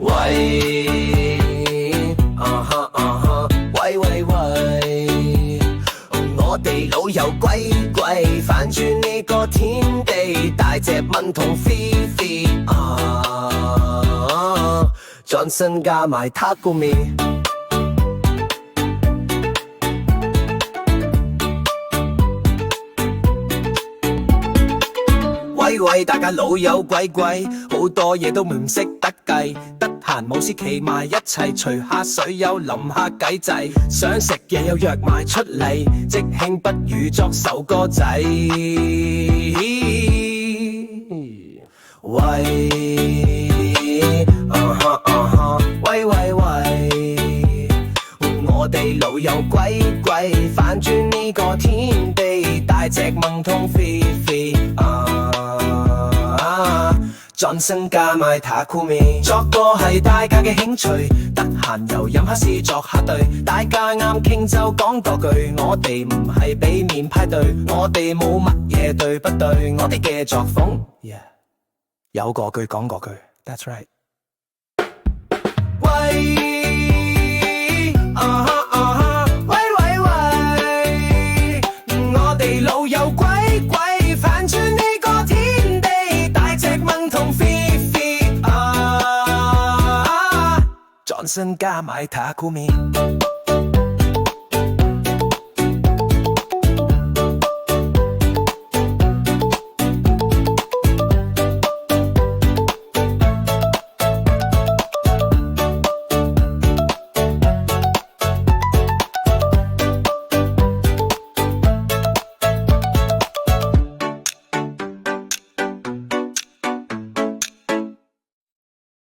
喂，喂喂喂，我哋老友鬼鬼，反轉呢個天地，大隻蚊同飛飛Johnson 加埋 Takumi。喂喂，大家老友鬼鬼，好多嘢都唔識得計，得閒冇事企埋一齊，隨下水友淋下計仔，想食嘢又約埋出嚟，即興不如作首歌仔。喂，喂喂喂，我哋老友鬼鬼，反轉呢個天地，大隻蚊同飛飛Johnson 加埋 Takumi， 作歌係大家嘅興趣，得閒又飲下試作下對，大家啱傾就講多句，我哋唔係俾面派對，我哋冇乜嘢對不對，我哋嘅作風，有個句講個句 ，That's right。喂，喂喂喂，我哋老友鬼鬼，反轉呢個天地，大隻蚊同飛飛Johnson 加埋 Takumi。